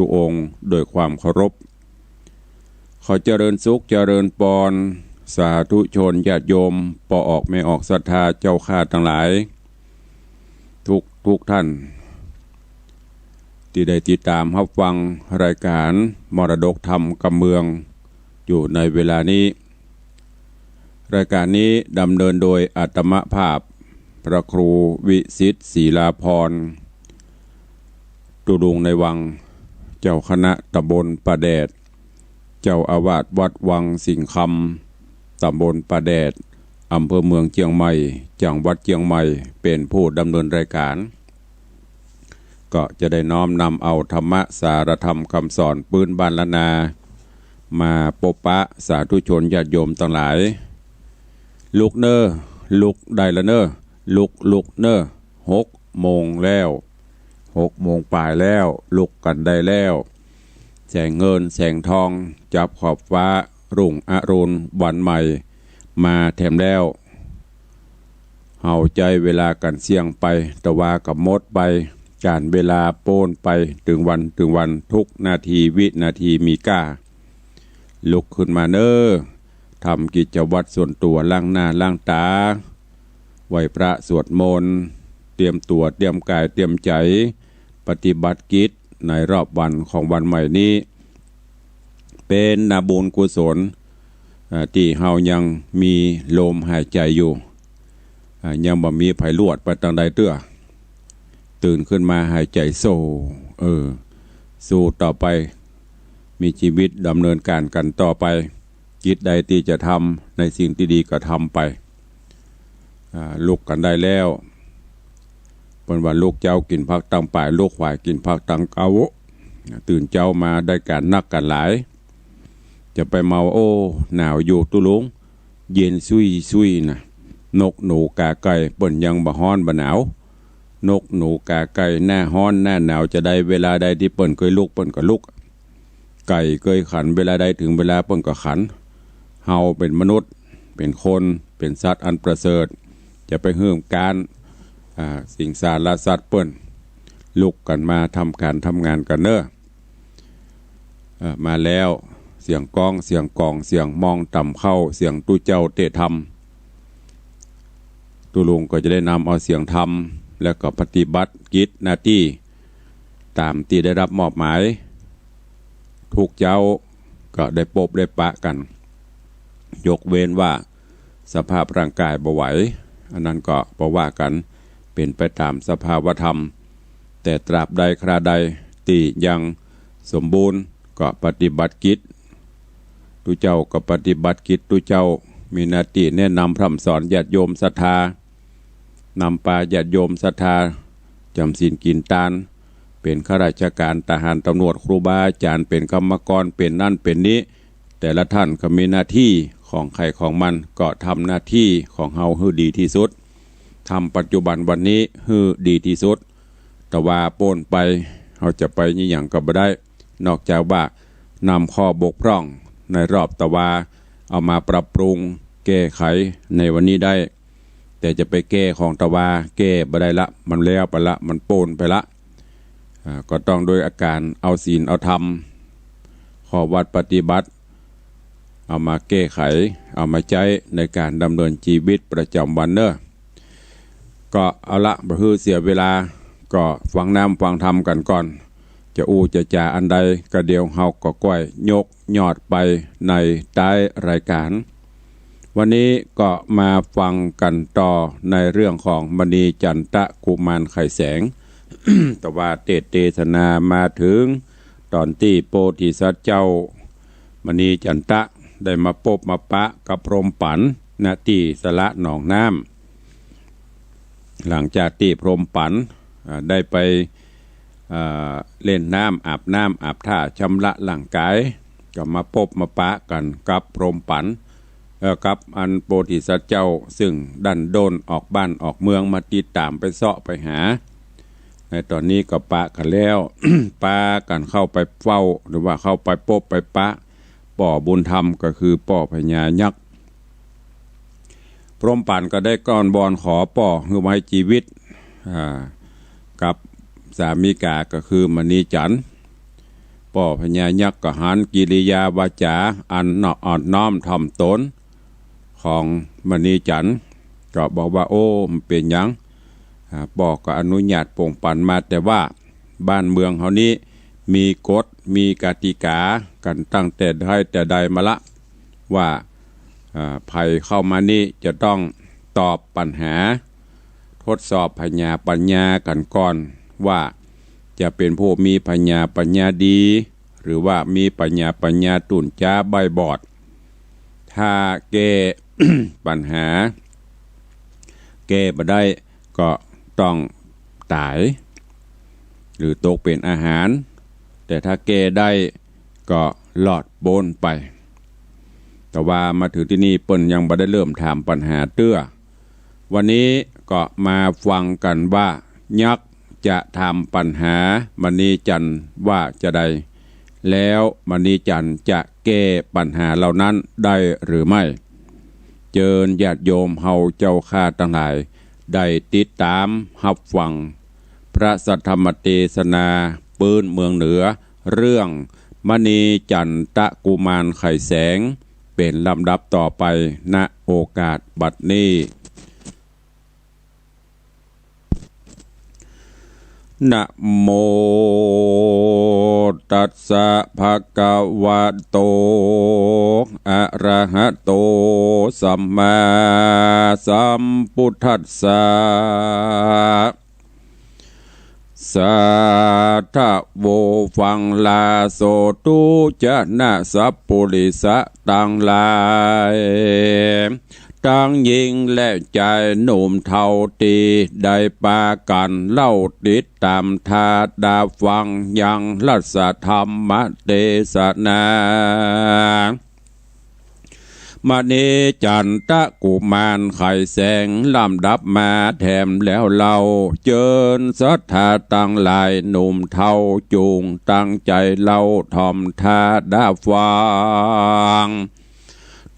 ทุกองค์โดยความเคารพขอเจริญสุขเจริญปรสาธุชนญาติโยมปอออกไม่ออกศรัทธาเจ้าข้าทั้งหลายทุกท่านที่ได้ติดตามรับฟังรายการมรดกธรรมกำเมืองอยู่ในเวลานี้รายการนี้ดำเนินโดยอาตมภาพพระครูวิสิทธิ์ศรีลาภรณ์ตุดุงในวังเจ้าคณะตำบลป่าแดดเจ้าอาวาสวัดวังสิงห์คำตำบลป่าแดดอำเภอเมืองเชียงใหม่จังหวัดเชียงใหม่เป็นผู้ดำเนินรายการก็จะได้น้อมนำเอาธรรมะสารธรรมคำสอนปืนบ้านละนามาปบปะสาธุชนญาติโยมทั้งหลายลุกเนอลุกได้ละเนอลุกเนอ6 โมงแล้ว6 โมงปลายแล้วลุกกันได้แล้วแสงเงินแสงทองจับขอบฟ้ารุ่งอรุณวันใหม่มาแถมแล้วเฮาใจเวลากันเสี่ยงไปตะวากับมดไปการเวลาโป้นไปถึงวันทุกนาทีวินาทีมีก้าลุกขึ้นมาเนอทำกิจวัตรส่วนตัวล้างหน้าล้างตาไหว้พระสวดมนต์เตรียมตัวเตรียมกายเตรียมใจปฏิบัติกิจในรอบวันของวันใหม่นี้เป็นนาบุญกุศลที่เฮายังมีลมหายใจอยู่ยังบ่มีไผลวดไปทางใดเตื้อตื่นขึ้นมาหายใจสู้ต่อไปมีชีวิตดำเนินการกันต่อไปกิจใดที่จะทำในสิ่งที่ดีก็ทำไปลุกกันได้แล้วเป็นว่าลูกเจ้ากินผักตังป่ายลูกขวายกินผักตังเกาตื่นเจ้ามาได้การนักกันหลายจะไปเมาหนาวอยู่ตุลุงเย็นซุยนะนกหนูกาไก่เปิ่นยังบ่ฮ้อนบ่หนาวนกหนูกาไก่หน้าฮ้อนหน้าหนาวจะได้เวลาใดที่เปิ่นเคยลุกเปิ่นก็ลุกไก่เคยขันเวลาใดถึงเวลาเปิ่นก็ขันเฮาเป็นมนุษย์เป็นคนเป็นสัตว์อันประเสริฐจะไปเฮื่มการสิ่งสารสัตว์เปิ้นลุกกันมาทำการทำงานกันเนอะมาแล้วเสียงก้องเสียงกองเสียงมองต่ำเข้าเสียงตู้เจ้าเตะธรรมตุลุงก็จะได้นำเอาเสียงธรรมแล้วก็ปฏิบัติกิจหน้าที่ตามที่ได้รับมอบหมายทุกเจ้าก็ได้ปบได้ปะกันยกเว้นว่าสภาพร่างกายบ่ไหวอันนั้นก็บ่ว่ากันเป็นไปตามสภาวธรรมแต่ตราบใดคราใดที่ยังสมบูรณ์ก็ปฏิบัติกิจตุเจ้าก็ปฏิบัติกิจตุเจ้ามีหน้าที่แนะนำพร่ำสอนญาติโยมศรัทธานำปาญาติโยมศรัทธาจำศีลกินทานเป็นข้าราชการทหารตำรวจครูบาอาจารย์เป็นกรรมกรเป็นนั่นเป็นนี้แต่ละท่านก็มีหน้าที่ของใครของมันก็ทำหน้าที่ของเฮาให้ดีที่สุดทำปัจจุบันวันนี้ให้ดีที่สุดแต่ว่าโป้นไปเฮาจะไปยี่หยังก็บ่ได้นอกจากว่านำข้อบกพร่องในรอบตะวาเอามาปรับปรุงแก้ไขในวันนี้ได้แต่จะไปแก้ของตะวาแก้บ่ได้ละมันแล้วไปละมันโป้นไปละก็ต้องโดยอาการเอาศีลเอาธรรมข้อวัดปฏิบัติเอามาแก้ไขเอามาใช้ในการดำเนินชีวิตประจำวันเนอะก็เอาละบ่ฮือเสียเวลาก็ฟังน้ำฟังธรรมกันก่อนจะจะจ่าอันใดก็เดียวเฮาก็ก้อยยกยอดไปในท้ายรายการวันนี้ก็มาฟังกันต่อในเรื่องของมณีจันทะกุมารไข่แสง แต่ว่าเทศนามาถึงตอนที่โพธิสัตว์เจ้ามณีจันทะได้มาพบมาปะกับพรหมปันณที่สระหนองน้ำหลังจากที่พรหมปันได้ไปเล่นน้ำอาบน้ำอาบท่าชำระร่างกายก็มาพบมาปะกันกับพรหมปันกับอันโพธิสัตว์เจ้าซึ่งดันโดนออกบ้านออกเมืองมาติดตามไปเสาะไปหาในตอนนี้ก็ปะกันแล้ว ปะกันเข้าไปเฝ้าหรือว่าเข้าไปพบไปปะป่อบุญธรรมก็คือป่อพญายักษ์พรหมปันก็ได้ก้อนบอนขอป่อคือไว้ชีวิตกับสามีกาก็คือมณีจันทร์ ป่อพญายักษ์ก็หันกิริยาวาจาอันอ่อนน้อมถ่อมตนของมณีจันทร์ก็บอกว่าโอ้มันเป็นหยังบอกก็อนุญาตป่งปั่นมาแต่ว่าบ้านเมืองเฮานี้มีกฎมีกติกากันตั้งแต่ใดมาละว่าภัยเข้ามานี่จะต้องตอบปัญหาทดสอบปัญญากันก่อนว่าจะเป็นผู้มีปัญญาดีหรือว่ามีปัญญาตุ่นจ้าใบบอดถ้าแก้ ปัญหาแก้บ่ได้ก็ต้องตายหรือตกเป็นอาหารแต่ถ้าแก้ได้ก็หลอดโบนไปแต่ว่ามาถึงที่นี่เปิ้นยังบ่ได้เริ่มถามปัญหาเตื้อวันนี้ก็มาฟังกันว่ายักษ์จะทำปัญหามณีจันทร์ว่าจะใดแล้วมณีจันทร์จะแก้ปัญหาเหล่านั้นได้หรือไม่เจิญญาติโยมเฮาเจ้าข้าทั้งหลายได้ติดตามรับฟังพระสัทธรรมเทศนาปืนเมืองเหนือเรื่องมณีจันทกุมารไข่แสงเป็นลำดับต่อไปณโอกาสบัดนี้นะโมตัสสะภะคะวะโตอะระหะโตสัมมาสัมพุทธัสสะสาธะโวฟังลาโสตุจะนะสัพปุริสะตังลายตั้งยิงและใจหนุ่มเท่าตีได้ปากันเล่าติดตามทาดาฟังยังรัศธรรมเทศนามณีจันทกุมารไข่แสงลำดับมาแถมแล้วเราเจิญศรัทธาตั้งหลายหนุ่มเท่าจูงตั้งใจเล่าทอมทาดาฟัง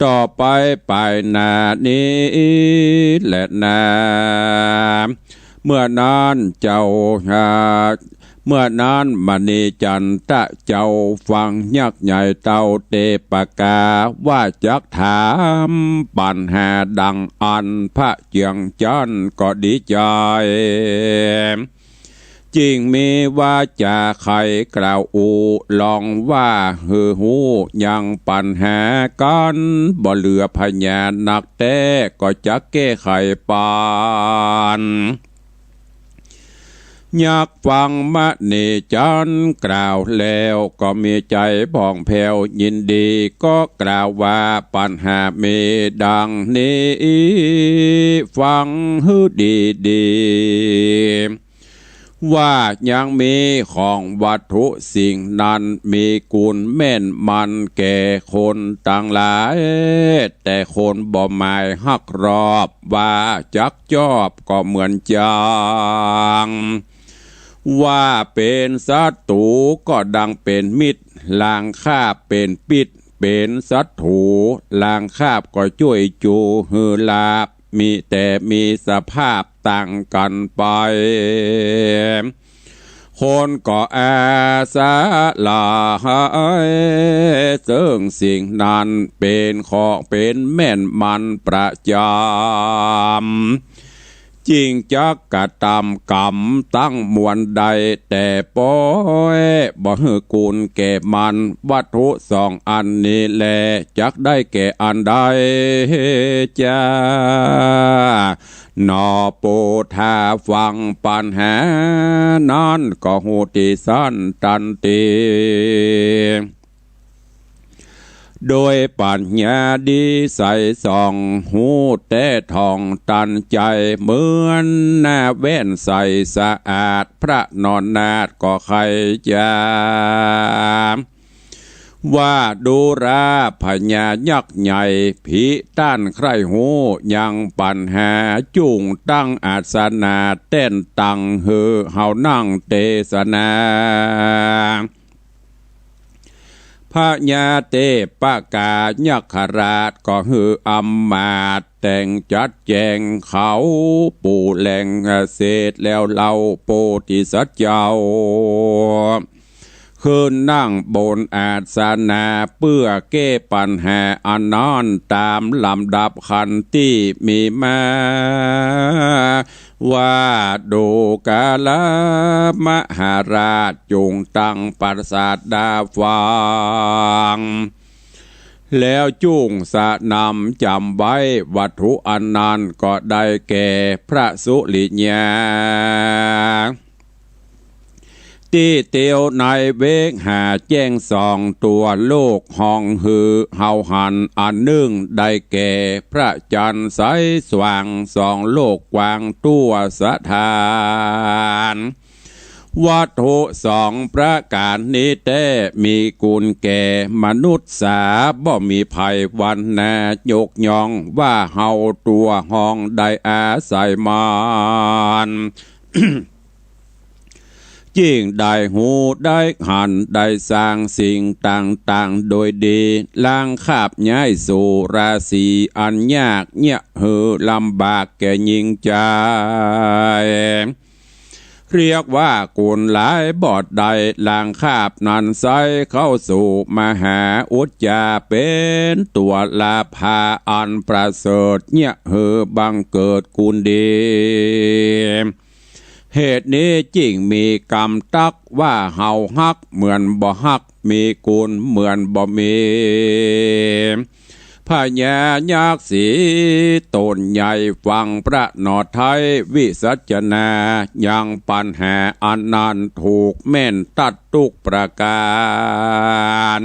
ต่อไปไปนานี้และนาเมื่อนานเจ้าเมื่อนานมณีจันทะเจ้าฟังยักษ์ใหญ่เต้าเตปกาว่าจักถามปัญหาดังอันพระเจียงจันก็ดีใจจริงมีว่าจะใครกล่าวอูลองว่าหือหูยังปัญหากันบ่เหลือพญานักแต่ก็จะแก้ไขปานอยากฟังมณีจันทร์กล่าวแล้วก็มีใจผ่องแผ้วยินดีก็กล่าวว่าปัญหามีดังนี้ฟังให้ดีว่ายังมีของวัตถุสิ่งนั้นมีกุลแม่นมันแก่คนต่างหลายแต่คนบ่หมายฮักรอบว่าจักจอบก็เหมือนจางว่าเป็นศัตรูก็ดังเป็นมิตรลางคาบเป็นปิดเป็นศัตรูลางคาบก็ช่วยจูฮือลาบมีแต่มีสภาพต่างกันไปคนก็อาสาลาซึ่งสิ่งนั้นเป็นของเป็นแม่นมันประจำจริงจักกะตามกรรมตั้งมวลใดแต่ป้อยบ่ฮือกุลแก่มันวัตถุสองอันนี้แลจักได้แก่อันใดจ้านอปูทาฟังปัญหานั้นก็หูติสั้นตันตีโดยปัญญาดีใสส่องหูแต่ทองตันใจเหมือนหน้าแว่นใสสะอาดพระนอนนาดก็ใครจะว่าดูราพญายักษ์ใหญ่ผีต้านใครหูยังปัญหาจุงตั้งอาสนาเต้นตังเฮอเฮานั่งเทศนาพระญาเตปกายักขราชก็ฮืออำมาตย์แต่งจัดแจงเขาปูแหล่งเศษแล้วเล่าโพธิสัตว์เจ้า คืนนั่งบนอาสนะเพื่อแก้ปัญหาอันนั้นตามลำดับขันที่มีมาว่าดูกาลมหาราชจงตั้งปราสาทดาฟังแล้วจุงสะนำจำไว้วัตถุอันนั้นก็ได้แก่พระสุริยาที่เตียวในเวกหาแจ้งสองตัวโลกห้องหือเฮาหันอันหนึ่งได้แก่พระจันทร์ใสสว่างสองโลกกว้างตัวสถานวัตถุสองประการนี้แต่มีกุลแก่มนุษย์สาบ่มีภัยวันนายกย่องว่าเฮาตัวห้องได้อาศัยมานยิ่งได้หูได้หันได้สร้างสิ่งต่างๆโดยดีล้างคาบย้ายสู่ราศีอันยากเนี่ยลำบากแก่ยิงใจเรียกว่ากุลหลายบอดใดล้างคาบนันใสเข้าสู่มหาอุจจาเป็นตัวลาภาอันประเสริฐเนี่ยบังเกิดกุลดีเหตุนี้จึงมีกรรมตักว่าเฮาฮักเหมือนบ่ฮักมีกุลเหมือนบ่มีพญายักษ์สีตนใหญ่ฟังพระนอไทยวิสัชนายังปัญหาอันนั้นถูกแม่นตัดทุกประการ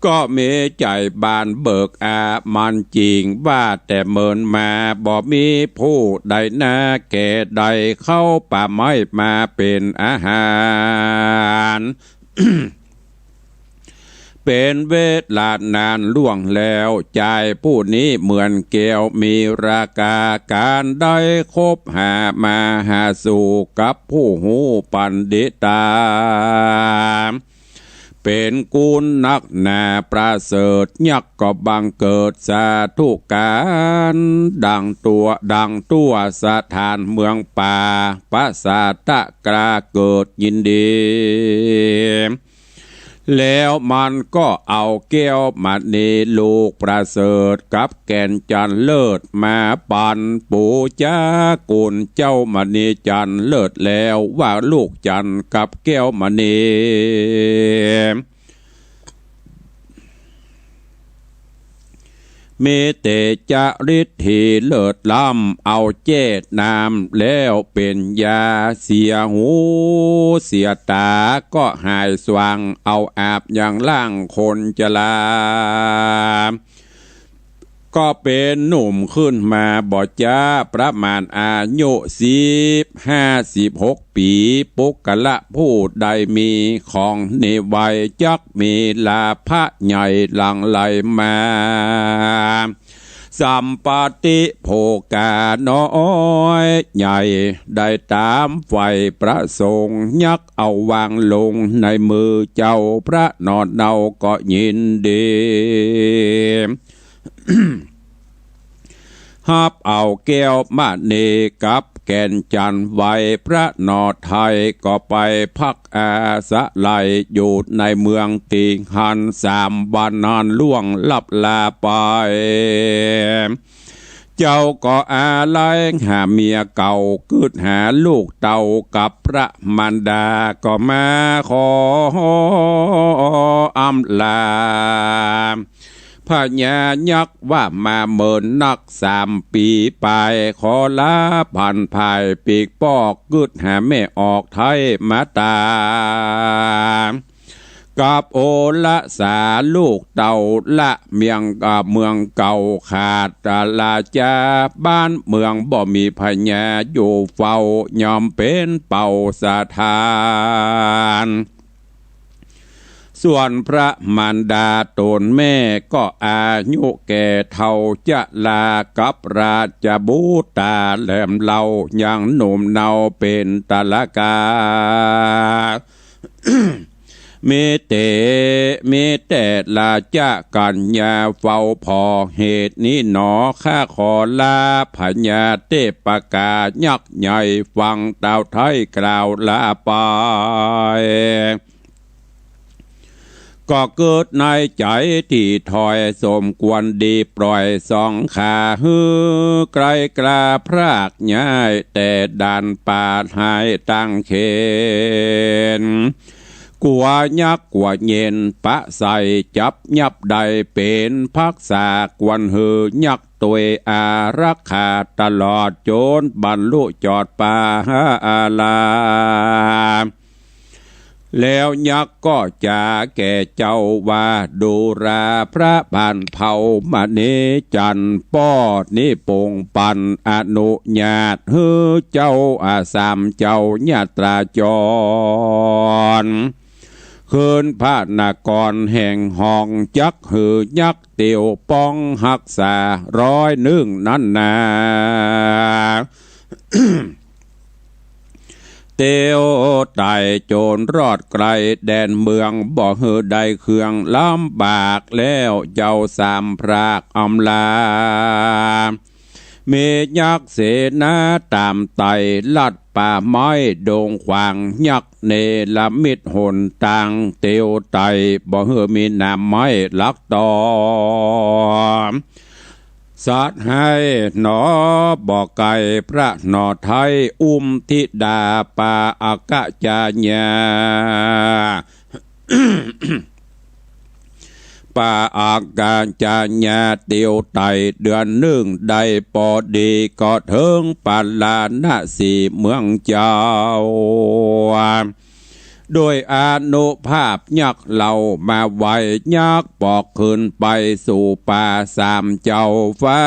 ก็มีใจบานเบิกอามันจริงว่าแต่เมินมาบ่มีผู้ใดนาแก่ใดเข้าป่าไม้มาเป็นอาหาร เป็นเวลานานล่วงแล้วใจผู้นี้เหมือนแก้วมีราคาการได้คบหามาหาสู่กับผู้หูปันดิตาเป็นกุลนักหนาประเสริฐยักษ์ก็บังเกิดสาธุการดังตัวสถานเมืองป่าปราสาทกราเกิดยินดีแล้วมันก็เอาแก้วมณีลูกประเสริฐกับแก่นจันเลิศมาปันปูจ้ากุลเจ้ามณีจันเลิศแล้วว่าลูกจันกับแก้วมณีมีเตจาริทธีเลิศล้ำเอาเจตนามแล้วเป็นยาเสียหูเสียตาก็หายสว่างเอาอาบอย่างล่างคนจลาก็เป็นหนุ่มขึ้นมาบ่จ้าประมาณอายุ56 ปีปุกละผู้ใดมีของในวัยจักมีลาภะใหญ่หลังไหลมาสัมปติโภกาน้อยใหญ่ได้ตามไฟประสงค์ยักเอาวางลงในมือเจ้าพระนอนเนาก็ยินดีฮับเอาแก้วมณีกับแก่นจันไว้พระนอไทยก็ไปพักอาศัยอยู่ในเมืองติงหัน3 วันนานล่วงลับลาไปเจ้าก็อาลัยหาเมียเก่ากึดหาลูกเต่ากับพระมารดาก็มาขออำลาพญายักษ์ว่ามาเมินนัก3 ปีไปขอลาผ่านภายปีกปอกกึดหาไม่ออกไทยมาตากับโอละสาลูกเต่าละเมียงกับเมืองเก่าขาดตาลาจาบ้านเมืองบ่มีพญาอยู่เฝ้ายอมเป็นเป่าสถานส่วนพระมารดาตนแม่ก็อายุแก่เท่าจะลากับราชบุตรแหลมเล่ายังหนุ่มเนาเป็นตะละกา เมแต่ลาจะกัญญาเฝ้าพอเหตุนี้หนอข้าขอลาพญาเทพกายักษ์ใหญ่ฟังเต่าไทยกล่าวลาไป ก็เกิดในใจที่ถอยสมควรดีปล่อยสองขาฮือไกลกลาพรากย้ายแต่ด่านป่าหายตั้งเขนกลัวยักกลัวเย็นปะใส่จับยับใดเป็นพักษากวนหือยักตัวอารักขาตลอดโจนบรรลุจอดป่าหาอาลาแล้วยักษ์ก็จะแก่เจ้าว่าดูราพระบานเผามณีจันป้อนิปงปันอนุญาตเฮือเจ้าอาสามเจ้าญาตราจรคืนพระนครแห่งห้องจักหือยักษ์เตียวป้องหักษา101นั่นนา เตียวไต่โจรรอดไกลแดนเมืองบ่เฮือใดเครื่องลำบากแล้วเจ้าสามพรากอำลาเมยักษ์เสนาตามไต่ลัดป่าไม้โดงขวางยักษ์เนลมิดหนต่างเตียวไต่บ่เฮือมีน้ำไม้ลักตอสัตให้หนอบอกไก่พระหนอไทยธิดาปาอากะจาญา ปาอากาจาญาเตียวไตเดือน1ได้ปอดีก็ถึงปาลานาสีเมืองเจ้าโดยอนุภาพยักษ์เหล่ามาไว้ยักษ์ปอกขึ้นไปสู่ป่าสามเจ้าฟ้า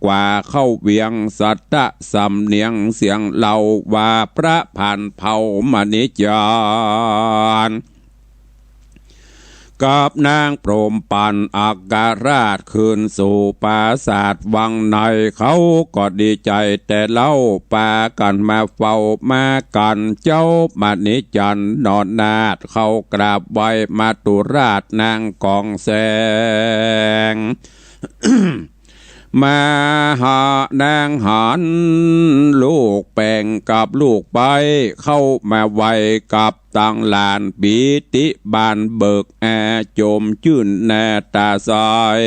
กว่าเข้าเวียงสัตตะสำเนียงเสียงเหล่าว่าพระผ่านเผามณิจารกับนางโปรมปันอาการาชคืนสู่ปราสาทวังในเขาก็ดีใจแต่เล่าปากันมาเฝ้ามากันเจ้ามณิจันนอนนาดเขากราบไหว้มาตุราชนางกองแสง มาหานางหันลูกแป่งกับลูกไปเข้ามาไว้กับตังลานปีติบานเบิกโจมชื่นแนตาซอย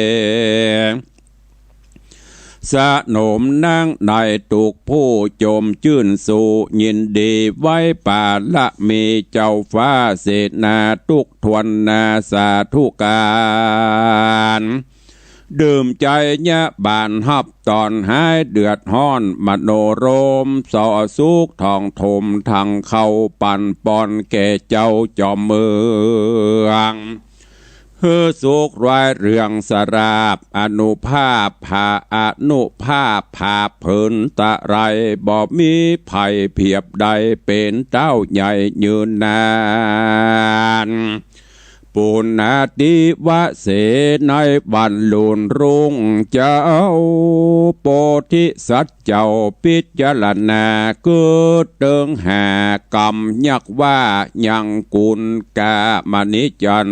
สะโหนมนั่งในตุกผู้โจมชื่นสู่ยินดีไว้ป่าละมีเจ้าฟ้าเศษนาทุกทวนนาสาธุการดื่มใจยะบานฮับตอนหายเดือดห้อนมโนโรมสอสุกทองถมทางเข้าปั่นปอนแก่เจ้าจอมเมืองเฮือสุกรายเรื่องสราบอนุภาพผาอนุภาพผาเผินตะไรบ่มีภัยเพียบใดเป็นเจ้าใหญ่ยืนนานปุณณติวะเสในบันลุนรุ่งเจ้าโพธิสัตว์เจ้าพิจารณาเกิดเติงหากรรมยักว่ายังกุลกามณิจัน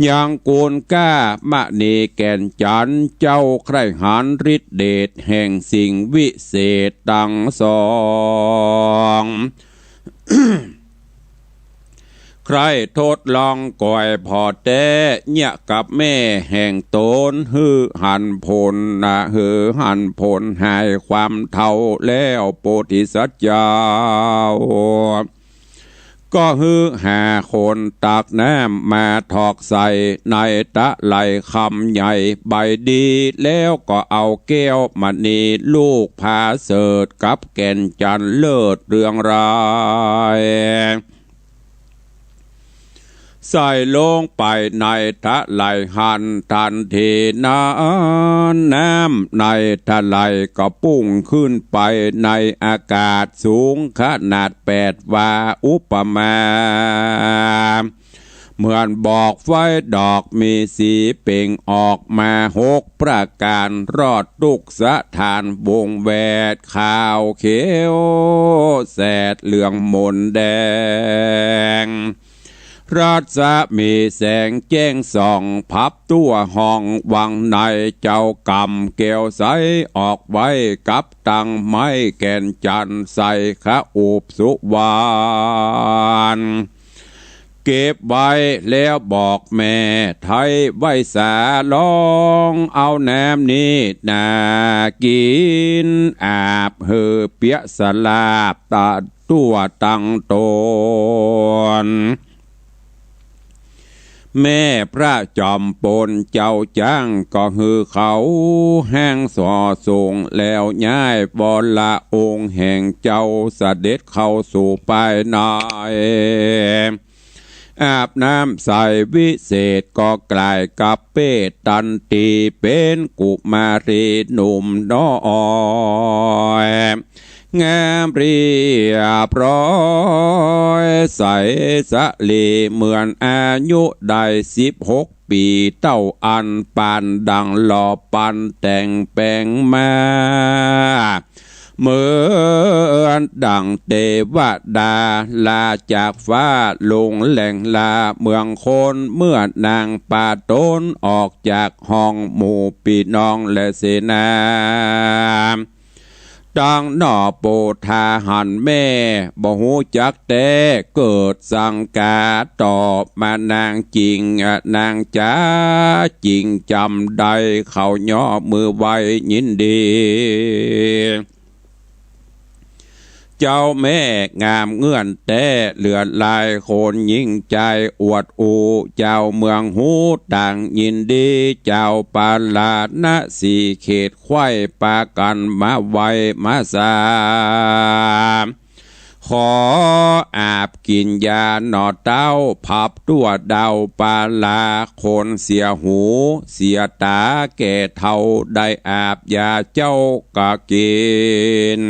ยังกุลกามณีแก่นจันเจ้าใครหันฤทธิเดชแห่งสิ่งวิเศษตังสองใครทดลองก่อยพอแต่เนี่ยกับแม่แห่งตนฮือหันผลนะฮือหันผลหายความเท่าแล้วโพธิสัตว์เจ้าก็ฮือหาคนตักน้ำมาถอกใส่ในตะไหลคำใหญ่ใบดีแล้วก็เอาแก้วมณีลูกพาเสดกับแก่นจันเลิศเรืองรายใส่ลงไปในทะไหลหันทันทีน้ำในทะไหลก็พุ่งขึ้นไปในอากาศสูงขนาด8 วาอุปมาเหมือนบอกไฟดอกมีสีเป่งออกมา6 ประการรอดทุกสถานวงแวดขาวเขียวแสดเหลืองมนแดงราชมีแสงแจ้งส่องพับตัวห้องวังในเจ้ากำเกลใสออกไว้กับตังไม้แก่นจันใส่ขะอุบสุวรรณแ เก็บไว้แล้วบอกแม่ไทยไว้สาลองเอาแหนมนี้นากินอาบเฮอเปียสลาบตาตัวตั้งตนแม่พระจอมปนเจ้าจ้างก็ฮือเขาแห้งสอส่งแล้วย้ายบอละองค์แห่งเจ้าเสด็จเข้าสู่ไปหน่อยอาบน้ำใส่วิเศษก็กลายกับเป้ตันตีเป็นกุมารีหนุ่มน้อยงามเรียบร้อยใสสะลีเหมือนอายุได้16 ปีเต้าอันปานดังหล่อปันแต่งแปลงมาเหมือนดังเทวดาลาจากฟ้าลงแหล่งลาเมืองคนเมื่อนางป่าต้นออกจากห้องหมู่พี่น้องและเสนาดังนอโปธาหันแม่บ่หูจักแต่เกิดสังกาตอบมานางจริงนางจ้าจริงจำได้เขาย่อมือไว้ยินดีเจ้าแม่งามเงื่อนแต่เลือดลายโคนยิ่งใจอวดอูเจ้าเมืองหูต่างยินดีเจ้าปาลาดนะสีเขตไข่ปากันมาไวมาสาขออาบกินยาหนอเต้าพับตัวเดาปาลาคนเสียหูเสียตาแก่เท่าได้อาบยาเจ้ากะกิน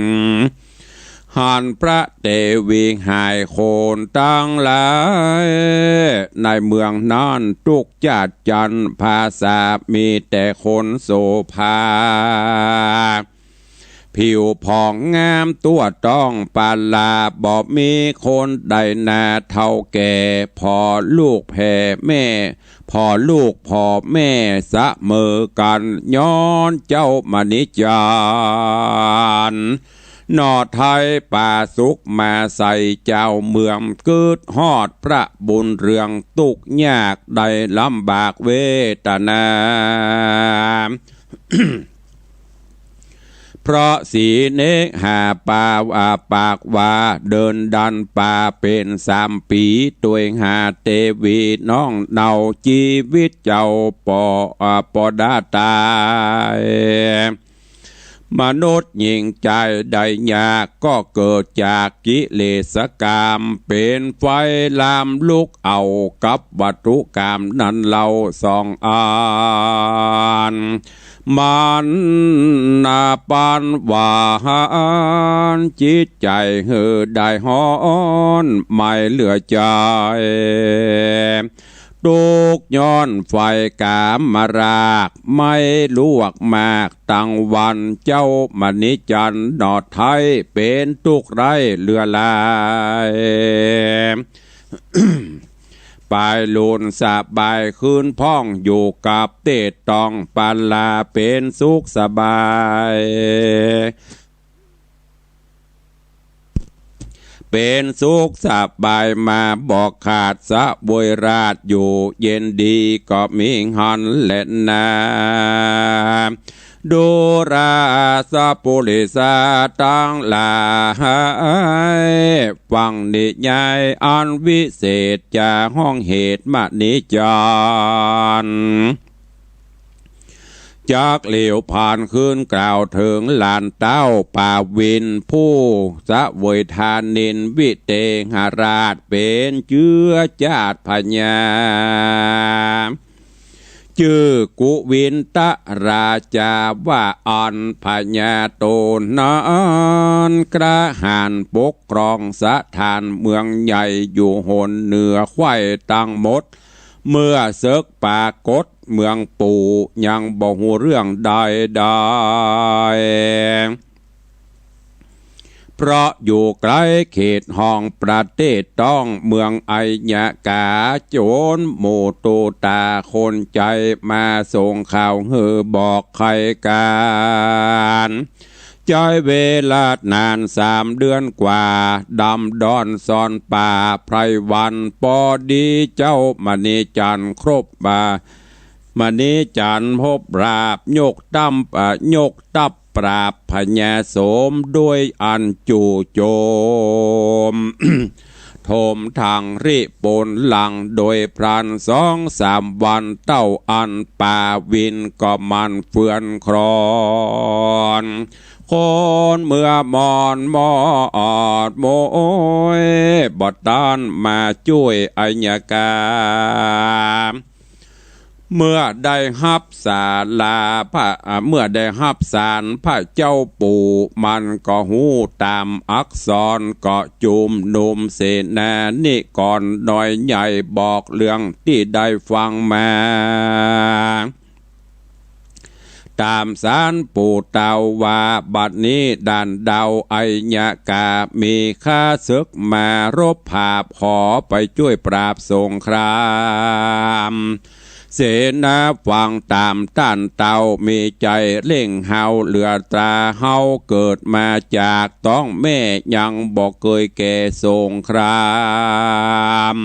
หันพระเตวิงหายโคนตั้งหลายในเมืองนั้นทุกจัดจันภาษามีแต่คนโสภาผิวผ่องงามตัวต้องปาลาบอกมีคนใดนาเท่าแก่พอลูกแพ่แม่พอลูกพอแม่สะเมอกันย้อนเจ้ามณิจารนอไทยป่าสุกมาใส่เจ้าเมืองเกิดฮอดพระบุญเรืองตุกยากได้ลำบากเวทนา เพราะสีเนกหาป่าว่าปากว่าเดินดันป่าเป็น3 ปีตัวหาเตวีน้องเนาชีวิตเจ้าปอดาตายมนุษย์หญิงใจได้ยากก็เกิดจากกิเลสกรรมเป็นไฟลามลุกเอากับวัตถุกรรมนั้นเราส่องอ่านมันนาปันว่าจิตใจเหือได้ฮ้อนไม่เหลือใจทุกย้อนไฟกามมารากไม่ลวกมากตั้งวันเจ้ามณิจันดอดไทยเป็นทุกไรเลือลาย ปลายลุนสบายคืนพ่องอยู่กับเตตตองปาลาเป็นสุขสบายเป็นสุขสบายมาบอกขาดสะบวยราดอยู่เย็นดีก็มีหันและนาดูราสะปุริสาตั้งหลายฟังนิยายอันวิเศษจากห้องเหตุมณิจารจากเหลวผ่านคืนกล่าวถึงลานเต้าป่าวินผู้สะเวยทานินวิเตหราชเป็นเชื้อชาติพญาชื่อกุวินตราชาว่าอ่อนพญาโตนอนกระหานปกครองสถานเมืองใหญ่อยู่หนเหนือไข่ตั้งหมดเมื่อเสกปากฏเมืองปู่ยังบ่หูเรื่องใดเพราะอยู่ใกล้เขตห้องประเทศต้องเมืองไอยกาโจรโมโตตาคนใจมาส่งข่าวเฮอบอกใครการ ใจเวลานาน3 เดือนกว่าดำดอนซอนป่าไพรวันปอดีเจ้ามณีจันทร์ครบบามณีจันทร์พบราบยกตับปราบพญาโสมด้วยอันจู่โจม โทมทางริปนหลังโดยพรัน2-3 วันเต้าอันป่าวินก็มันเฟื่อนครอนคนเมื่อมอนมอดโมยบอดตานมาช่วยอัญญากาเมื่อได้ฮับสาลาพระเมื่อได้ฮับสารพระเจ้าปู่มันก็หูตามอักษรก็จุมนุมเสนานิก่อนหน่อยใหญ่บอกเรื่องที่ได้ฟังมาตามสารปู่เตาว่าบัดนี้ด่านดาวอัญญากามีข้าศึกมารบผาบขอไปช่วยปราบสงครามเสนาฟังตามต้านเตามีใจเล่งเฮาเหลือตราเฮาเกิดมาจากต้องแม่ยังบอกเคยแก่สงคราม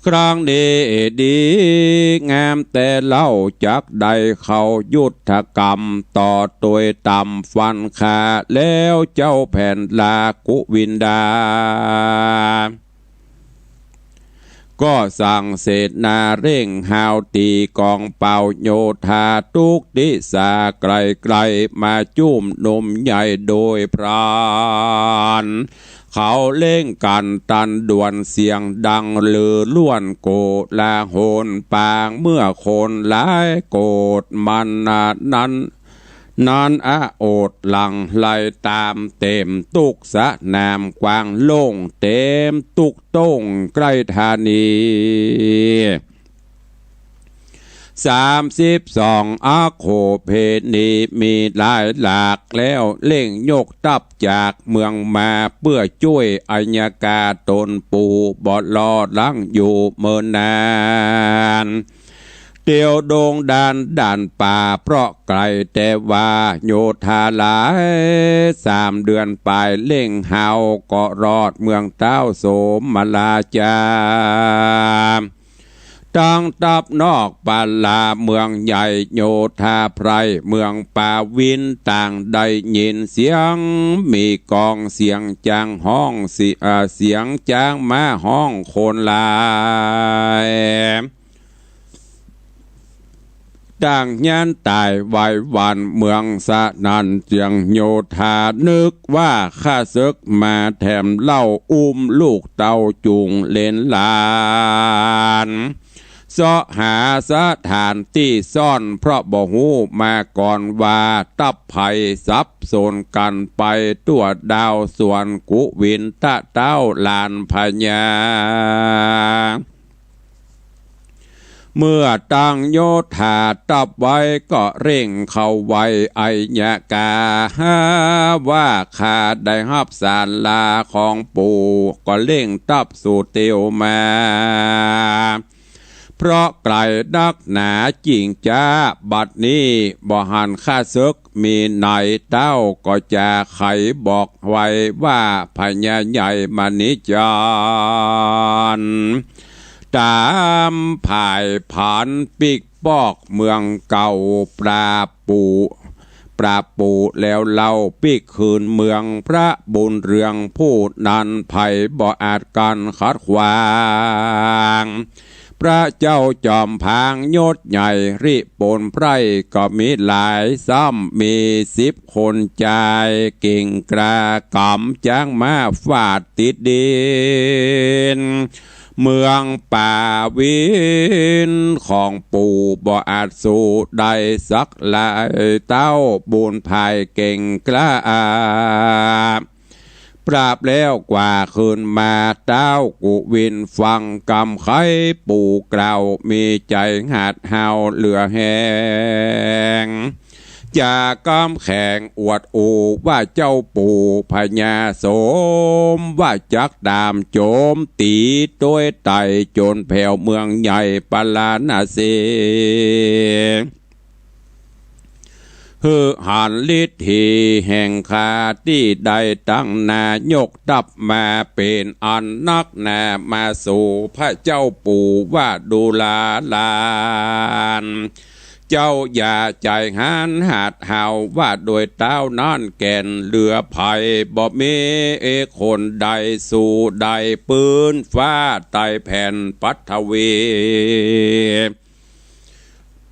ครั้งนี้ดีงามแต่เล่าจักใดเขายุทธกรรมต่อตัวต่ำฟันขาแล้วเจ้าแผ่นลากุวินดาก็สั่งเศษนาเร่งหาวตีกองเป่าโยธาทุกดิสาไกลมาจุ่มนมใหญ่โดยพรานเขาเล่งกันตันด่วนเสียงดังลือล้วนโกลาโหนปางเมื่อคนหลายโกดมันนั้นโอดหลังไหลตามเต็มตุกสะนามกวางโล่งเต็มตุกต้งใกล้ธานี32อาโคเพนีมีหลายหลากแล้วเล่งยกตับจากเมืองมาเพื่อช่วยอัญญากาตนปูบอดลอลังอยู่เมินนานเตียวโดงด่านป่าเพราะไกลแต่ว่าโยธาหลาย3 เดือนไปเล่งเฮาก็รอดเมืองเต้าโสมมาลาจาตั้งตับนอกปาลาเมืองใหญ่โยธาไพรเมืองป่าวินต่างได้ยินเสียงมีกองเสียงจางห้องเสียงจางมาห้องโคนลายดังยันตายไว้วันเมืองสะนันเจียงโยธานึกว่าข้าศึกมาแถมเล่าลูกเต่าจุงเล่นลานเสาะหาสถานที่ซ่อนเพราะบ่ฮู้มาก่อนว่าตับไผ่ซับโซนกันไปตัวดาวส่วนกุวินตะเต้าลานพญาเมื่อตั้งโยธาตับไว้ก็เร่งเข้าไว้อัญญากาว่าข้าได้รับสารลาของปู่ก็เร่งตับสู่เตียวมาเพราะไกลนักหนาจริงจ้าบัดนี้บ่หันข้าศึกมีในเต้าก็จะไขบอกไว้ว่าพญาใหญ่มณิจารตามภายผ่านปิกปอกเมืองเก่าปราบปูแล้วเล่าปิกคืนเมืองพระบุญเรืองผู้นั้นไผ่บ่อาจกันขัดขวางพระเจ้าจอมพางยศใหญ่ริปนไพรก็มีหลายซ้ำมี10 คนใจเก่งกระกำจ้างมาฟาดติดดินเมืองป่าวินของปู่บ่อาจสู้ได้สักลายเต้าบุญภายเก่งกล้าปราบแล้วกว่าคืนมาเต้ากุวินฟังกำไขปู่กล่าวมีใจหาดเฮาเหลือแหงจากกำแข่งอวดอูว่าเจ้าปู่พญาโสมว่าจักดามโจมตีโดยไต่จนแผ่วเมืองใหญ่ปลานาเส เฮือหันฤทธิแห่งคาที่ใดตั้งนายกดับมาเป็นอันนักแน่มาสู่พระเจ้าปู่ว่าดูลาลานเจ้าอย่าใจหันหาดเห่าว่าโดยเต้านั่นแก่นเหลือภัยบ่มีคนใดสู่ใดปืนฟ้าไตแผ่นปัทวี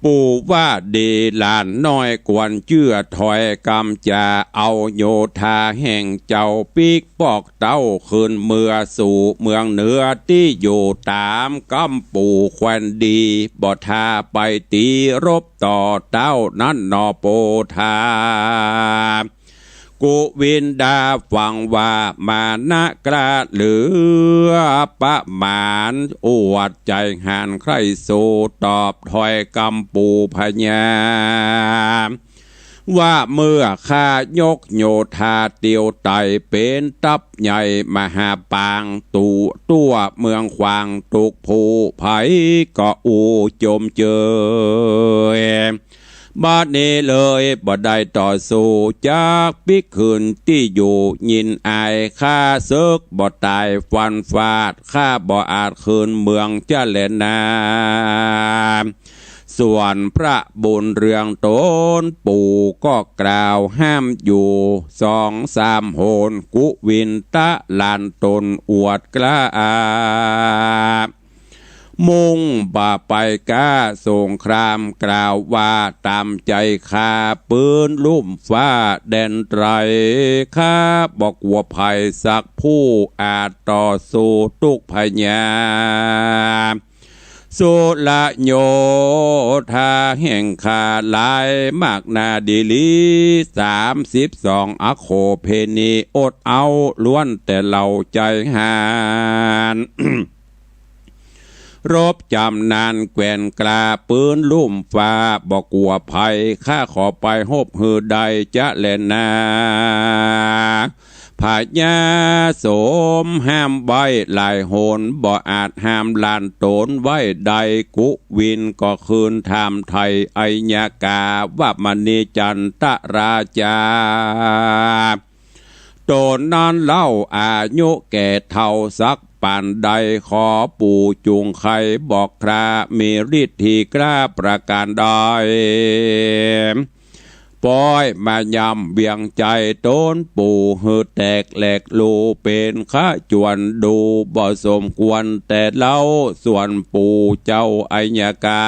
ปู่ว่าดีหลานน้อยกวนเชื่อถอยกำจะเอาโยธาแห่งเจ้าปีกปอกเต้าคืนเมือสู่เมืองเหนือที่อยู่ตามกำปู่แควนดีบ่ทาไปตีรบต่อเต้านั้นนอโปธากุวินดาฟังว่ามานะกระเหลือประมาณอวดใจหันใครสู่ตอบถอยกำปูพญาว่าเมื่อข้ายกโยธาเตียวไตเป็นตับใหญ่มหาปางตูตัวเมืองขวางตุกภูไผก็อูจมเจอบ้านนี้เลยบ่ได้ต่อสู้จากปิกคืนที่อยู่ยินอายข้าซึกบ่ตายฟันฟาดข้าบ่อาจคืนเมืองเจริญนาส่วนพระบุญเรืองตนปู่ก็กล่าวห้ามอยู่2-3 โหนกุวินตะลานตนอวดกล้ามุ่งบ่าไปก้าสงครามกล่าวว่าตามใจข้าปืนลุ่มฟ้าแดนไตรข้าบอกว่าภัยสักผู้อาจต่อสู้ทุกพญาสุละโยธาแห่งขาลายมากนาดีลี32อโคเพนีอดเอาล้วนแต่เราใจหานรบจำนานแกว่นกลาปืนลุ่มฟ้าบอกกลัวภัยข้าขอไปหบหือใดจะเล่นนาพญาโสมห้ามไว้หลายโหนบ่อาจห้ามลานโตนไว้ใดกุวินก็คืนทามไทยไอยากาว่ามณีจันตราชาโตนนั้นเล่าอายุแก่เท่าสักปานใดขอปู่จุงไขบอกครามีฤทธิกล้าประการใดปล่อยมายำเบียงใจต้นปู่หือแตกแหลกลูเป็นข้าจวนดูบ่สมควรแต่เล่าส่วนปู่เจ้าไอยากา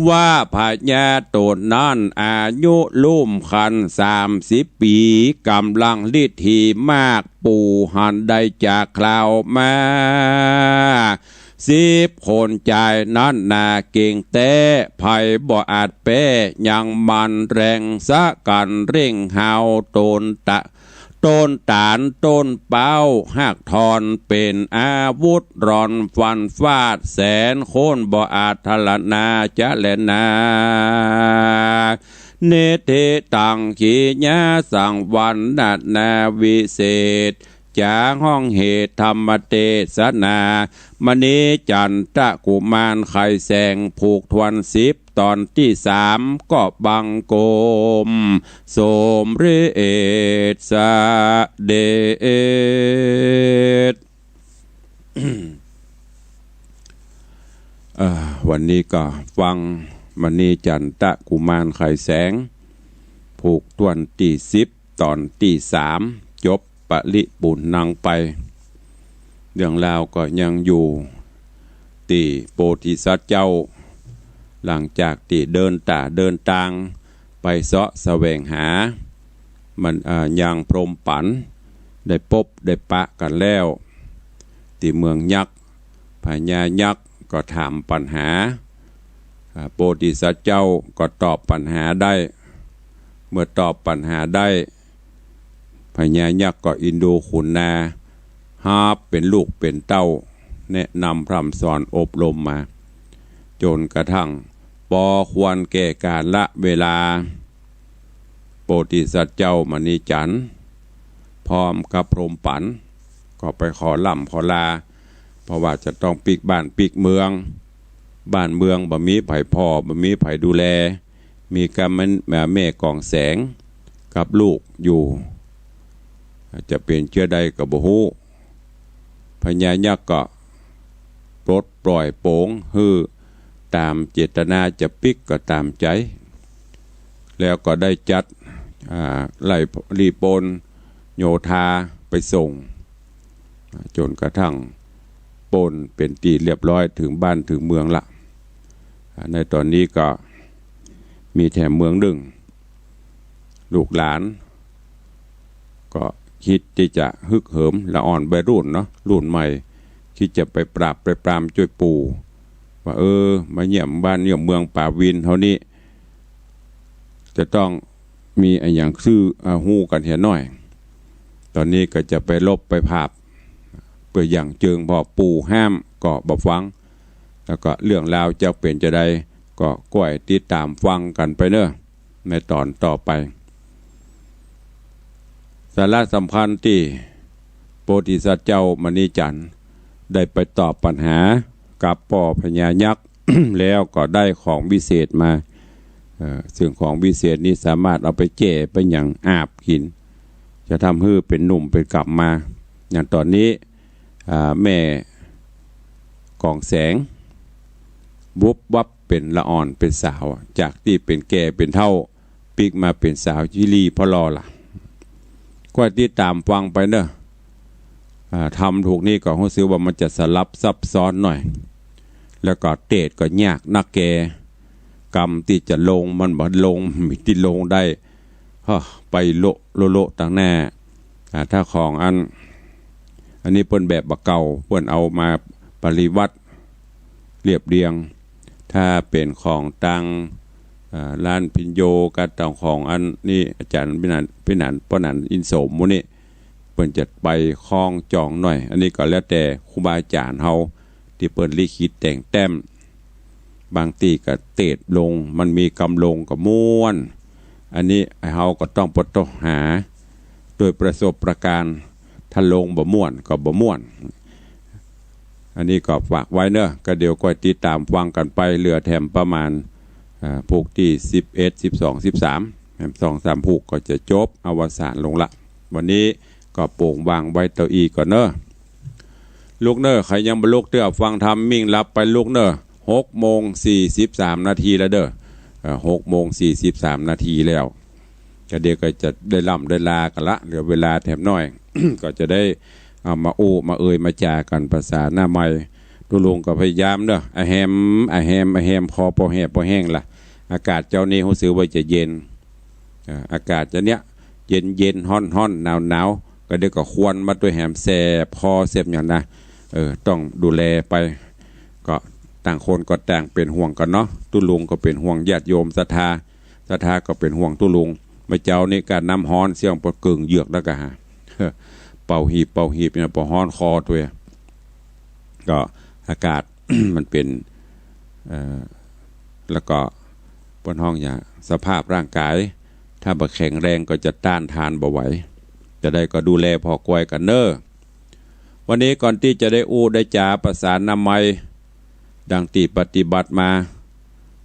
ว่าพญาโตนนั้นอายุลุ่มคัน30 ปีกำลังฤทธิมากปู่หันได้จากคราวมา10 คนใจนั้นนาเก่งแต่ภัยบ่อาจแป้ยังมันแรงสะกันเร่งหาวต้นตาลต้นเป้าหักทอนเป็นอาวุธร่อนฟันฟาดแสนโคนบ่อาจทลนาจะแลนาเนเทตังขีญาสังวันนานาวิเศษจาห้องเหตุธรรมเทศนามณีจันทกุมารไข่แสงผูกทวน10 ตอนที่3ก็บังโกมโสมเรศสะเดช วันนี้ก็ฟังมณีจันทกุมารไข่แสงผูกทวนที่10 ตอนที่3จบปริปุณนังไปเรื่องราวก็ยังอยู่ที่โพธิสัตว์เจ้าหลังจากที่เดินทางไปเสาะแสวงหามันยังพรหมปันได้พบได้ปะกันแล้วที่เมืองยักษ์พญายักษ์ก็ถามปัญหาโพธิสัตว์เจ้าก็ตอบปัญหาได้เมื่อตอบปัญหาได้พญายักษ์ก็อินโดขุนนาหาเป็นลูกเป็นเต้าแนะนำพร่ำสอนอบรมมาจนกระทั่งพอควรแก่การละเวลาโพธิสัตว์เจ้ามณีจันทร์พร้อมกับพรหมปันก็ไปขอล่ำขอลาเพราะว่าจะต้องปิกบ้านปิกเมืองบ่มีไผ่พ่อบ่มีไผ่ดูแล มีกำมันแม่กองแสงกับลูกอยู่จะเป็นเชื้อใดกับบ่ฮู้พญายักษ์ก็ปลดปล่อยโป่งฮือตามเจตนาจะปิกก็ตามใจแล้วก็ได้จัดไล่รีปนโยธาไปส่งจนกระทั่งปนเป็นตีเรียบร้อยถึงบ้านถึงเมืองละในตอนนี้ก็มีแถมเมืองดึงลูกหลานก็คิดที่จะฮึกเหิมละอ่อนใบรุ่นเนาะรุ่นใหม่คิดจะไปปราบไปปรามช่วยปู่ว่ามาเยี่ยมบ้านเยี่ยมเมืองป่าวินเท่านี้จะต้องมีอย่างซื่อหู้กันเห็นหน่อยตอนนี้ก็จะไปลบไปภาพเพื่ออย่างเจิงพอปู่ห้ามก็บ่ฟังแล้วก็เรื่องราวจะเป็นจะได้ก็ก้อยติดตามฟังกันไปเนอะในตอนต่อไปสาระสำคัญที่โพธิสัตว์เจ้ามณีจันทร์ได้ไปตอบปัญหากับป่อพญายักษ์ แล้วก็ได้ของวิเศษมาซึ่งของวิเศษนี้สามารถเอาไปแจ่ไปอย่างอาบกินจะทำให้เป็นหนุ่มเป็นกลับมาอย่างตอนนี้แม่กองแสงวุบวับเป็นละอ่อนเป็นสาวจากที่เป็นแก่เป็นเท่าปีกมาเป็นสาวจิรีพอรอล่ะก็ติดตามฟังไปเนอะทำถูกนี่ก็รู้สึกว่ามันจะสลับซับซ้อนหน่อยแล้วก็เตดก็ยากนักแกกรรมที่จะลงมันบ่ลงมีที่ลงได้ไปโลต่างแน่ถ้าของอันนี้เปิ้นแบบบะเก่าเปิ้นเอามาปริวัติเรียบเรียงถ้าเป็นของตังร้านพิญโยกับต่างของอันนี้อาจารย์พินันป้อนันอินโสมมุนี่เปิ้นจะไปคล้องจองหน่อยอันนี้ก็แล้วแต่ครูบาอาจารย์เฮาที่เปิ้นลิขิตแต่งแต้มบางตีก็เตดลงมันมีกำลงกับม้วนอันนี้เฮาก็ต้องปดต้องหาโดยประสบประการถ้าลงบ่ม่วนก็บ่ม่วนอันนี้ก็ฝากไว้เนอะก็เดี๋ยวก็ติดตามฟังกันไปเหลือแถมประมาณผูกที่11 12 13แถม2-3ผูกก็จะจบอวสานลงละวันนี้ก็โป่งวางไว้เตาอีก่อนเนอะลูกเนอะใครยังบ่ลุกเด้อฟังธรรมมิ่งรับไปลูกเนอะ6:43 นาทีแล้วเด้อ6:43 นาทีแล้วก็เดี๋ยวก็จะได้ล่ำได้ลากันละเหลือเวลาแถมน้อย ก็จะได้เอามามามาจากันภาษาหน้าใหม่ทุลุงก็พยายามเด้อแฮมพอแห้งล่ะอากาศเจ้านี้รู้สึกว่าจะเย็นอากาศจะเนี้ยเย็นฮ้อนหนาวก็เดี๋ยวก็ควรมาด้วยแฮมแซ่พอเสียบอย่างนะต้องดูแลไปก็ต่างคนก็ต่างเป็นห่วงกันเนาะตุลุงก็เป็นห่วงญาติโยมศรัทธาก็เป็นห่วงตุลุงมาเจ้านี่การน้ำฮ้อนเสียงปะกึ่งเหยือกแล้วก็เป่าหีบเนี่ยปะฮ้อนคอตัวก็อากาศ มันเป็นแล้วก็บนห้องอย่างสภาพร่างกายถ้าบ่แข็งแรงก็จะต้านทานบ่ไหวจะได้ก็ดูแลพอกวยกันเนอวันนี้ก่อนที่จะได้ได้จาประสานนำไม้ดังที่ปฏิบัติมา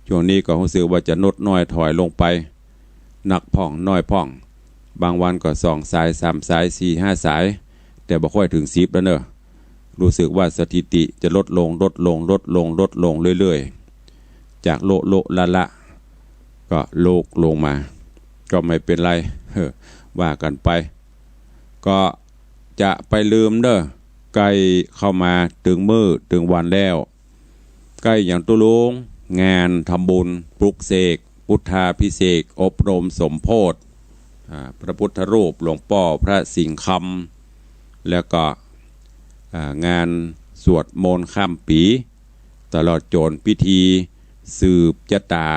ช่วงนี้ก็รู้สึกว่าจะลดน้อยถอยลงไปหนักพ่องน้อยพ่องบางวันก็2 สาย 3 สาย 4 5 สายแต่บ่ค่อยถึง10แล้วเนอะรู้สึกว่าสถิติจะลดลงเรื่อยๆจากโลละก็โลกลงมาก็ไม่เป็นไรว่ากันไปก็จะไปลืมเด้อใกล้เข้ามาถึงมื้อถึงวันแล้วใกล้อย่างตุลุงงานทำบุญปลุกเสกพุทธาภิเษกอบรมสมโพธิพระพุทธรูปหลวงพ่อพระสิงห์คำแล้วก็งานสวดมนต์ข้ามปีตลอดจนพิธีสืบชะตา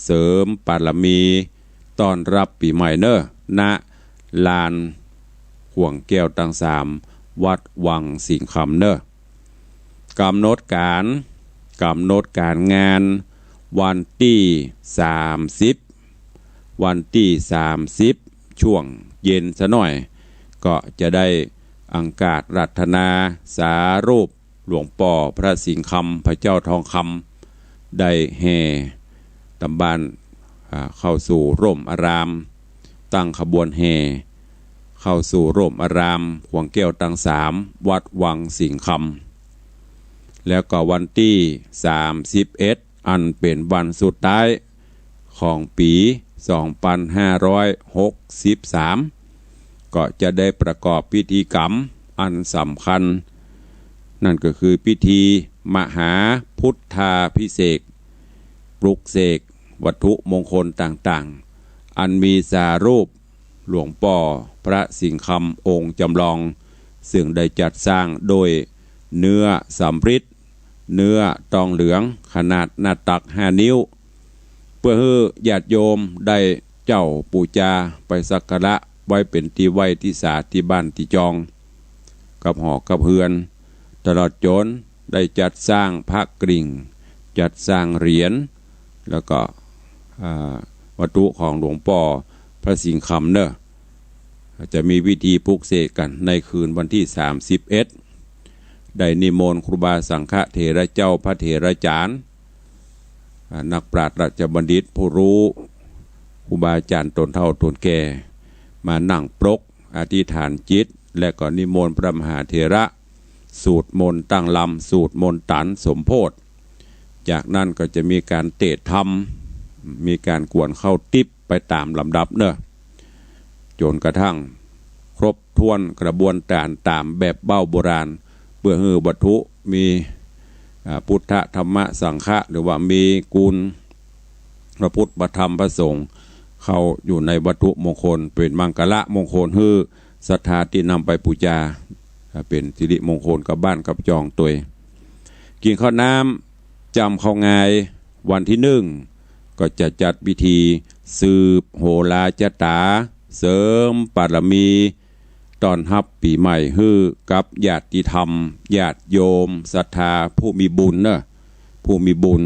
เสริมบารมีต้อนรับปีใหม่เนอะณลานห่วงแก้วตั้ง3วัดวังสิงห์คำเนอะกำหนดการงานวันที่30ช่วงเย็นซะหน่อยก็จะได้อังคาดรัตนาสารูปหลวงพ่อพระสิงห์คำพระเจ้าทองคำได้แห่ตำบาน เข้าสู่ร่มอารามตั้งขบวนแห่เข้าสู่ร่มอารามขวงแก้วตังสามวัดวังสิงคำแล้วก็วันที่31อันเป็นวันสุดท้ายของปี2563ก็จะได้ประกอบพิธีกรรมอันสำคัญนั่นก็คือพิธีมหาพุทธาภิเษกปลุกเสกวัตถุมงคลต่างๆอันมีสารูปหลวงป่อพระสิงห์คำองค์จำลองซึ่งได้จัดสร้างโดยเนื้อสำริดเนื้อทองเหลืองขนาดหน้าตัก5 นิ้วเพื่อให้ญาติโยมได้เจ้าปูจาไปสักการะไว้เป็นที่ไหว้ที่ศาลที่บ้านที่จองกับหอกกับเฮือนตลอดจนได้จัดสร้างพระกริ่งจัดสร้างเหรียญแล้วก็วัตถุของหลวงป่อพระสิงห์คำเนอะจะมีวิธีปลุกเสกกันในคืนวันที่31ได้นิมนต์ครูบาสังฆเถระเจ้าพระเถระจารย์นักปราชญ์ราชบัณฑิตผู้รู้ครูบาอาจารย์ตนเฒ่าตนแก่มานั่งปรกอธิษฐานจิตและก็นิมนต์พระมหาเถระสูตรมนต์ตั้งลำสูตรมนต์ตันสมโพธิจากนั้นก็จะมีการเตะธรรมมีการกวนเข้าติบไปตามลำดับเนอะจนกระทั่งครบถ้วนกระบวนการตามแบบเบ้าโบราณเพื่อให้วัตถุมีพุทธธรรมสังฆะหรือว่ามีกุลพระพุทธพระธรรมพระสงฆ์เข้าอยู่ในวัตถุมงคลเป็นมังกละมงคลให้ศรัทธาที่นำไปบูชาเป็นสิริมงคลกับบ้านกับจองตัวกินข้าวน้ำจำข้าวงายวันที่1ก็จะจัดพิธีสืบโหราจตาเสริมบารมีตอนรับปีใหม่ฮือกับญาติธรรมญาติโยมศรัทธาผู้มีบุญเนอะผู้มีบุญ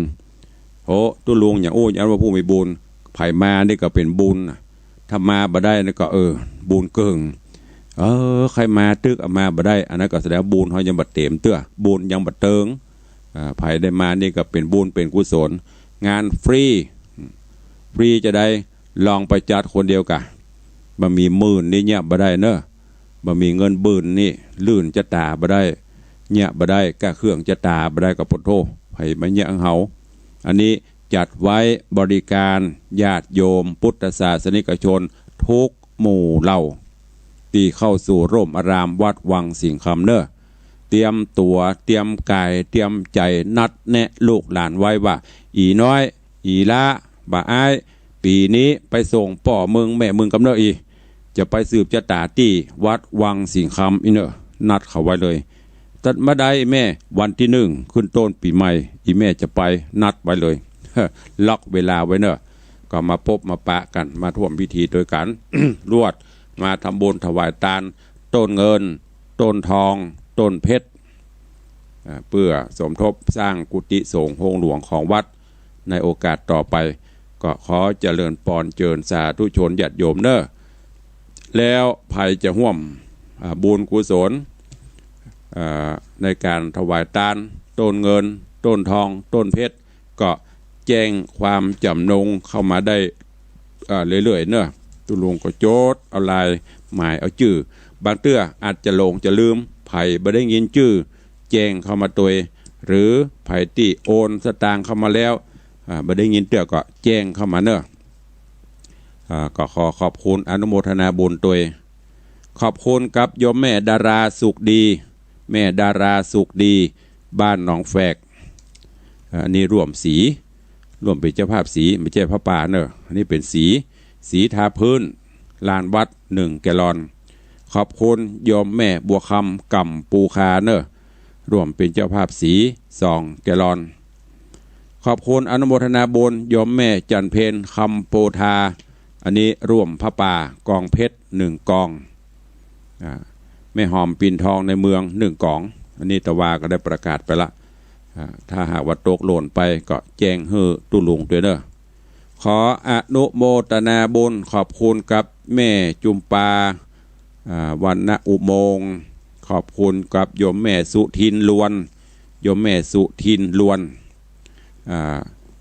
โหตุลุงอย่างยันว่าผู้มีบุญไผ่มานี่ก็เป็นบุญถ้ามาบ่ได้นี่ก็บุญเกิงใครมาตึกมาบ่ได้อันนั้นก็แสดงบุญเขายังบัดเต็มเตื้อบุญยังบัดเติงไผ่ได้มานี่ก็เป็นบุญเป็นกุศลงานฟรีจะได้ลองไปจัดคนเดียวกะบ่มีหมื่นนี่เนี่ยบ่ได้เนอะบ่มีเงินบืนนี่ลื่นจะตาบ่ได้เนี่ยบ่ได้กะเครื่องจะตาบ่ได้ก็ปดโทไผ่มาเนี่ยเฮาอันนี้จัดไว้บริการญาติโยมพุทธศาสนิกชนทุกหมู่เหล่าที่เข้าสู่ร่มอารามวัดวังสิงห์คำเนอะเตรียมตัวเตรียมกายเตรียมใจนัดแนะลูกหลานไว้ว่าอีน้อยอีละบ่าอ้ายปีนี้ไปส่งป่อมึงแม่มึงกำเนิดอีจะไปสืบชะตาที่วัดวังสิงห์คำอีเนอะนัดเขาไว้เลยตัดมาได้แม่วันที่1ขึ้นต้นปีใหม่อีแม่จะไปนัดไว้เลยล็อกเวลาไว้เนอะก็มาพบมาปะกันมาร่วมพิธีโดยกัน รวดมาทำบุญถวายทานต้นเงินต้นทองต้นเพชรเพื่อสมทบสร้างกุฏิสงฆ์โฮงหลวงของวัดในโอกาสต่อไปก็ขอเจริญพรเจิญสาธุชนญาติโยมเนอะแล้วภัยจะห่วมบุญกุศลในการถวายทานต้นเงินต้นทองต้นเพชรก็แจ้งความจำนงเข้ามาได้เรื่อยๆเนอะตุลุงก็โจทย์เอาลายหมายเอาชื่อบางเตื้ออาจจะลงจะลืมไผ่บ่ได้ยินชื่อแจ้งเข้ามาตัวหรือไผ่ที่โอนสตางค์เข้ามาแล้วบ่ได้ยินเตื้อก็แจ้งเข้ามาเนอะก็ขอขอบคุณอนุโมทนาบุญตัวขอบคุณกับโยมแม่ดาราสุขดีแม่ดาราสุขดีบ้านหนองแฝกอันนี้ร่วมเป็นเจ้าภาพสีไม่ใช่พระป่าเนอะอันนี้เป็นสีทาพื้นลานวัด1 แกลลอนขอบคุณโยมแม่บัวคำกำปูคาเนอะร่วมเป็นเจ้าภาพสี2 แกลลอนขอบคุณอนุโมทนาบุญโยมแม่จันเพนคำโพธาอันนี้ร่วมพระป่ากองเพชร1 กองแม่หอมปิ่นทองในเมือง1 กองอันนี้ตะวาก็ได้ประกาศไปละถ้าหากว่าตกหล่นไปก็แจ้งให้ตุลุงด้วยเนอะขออนุโมทนาบุญขอบคุณกับแม่จุมปาวันณอุโมงค์ขอบคุณกับโยมแม่สุทินลวนโยมแม่สุทินลวน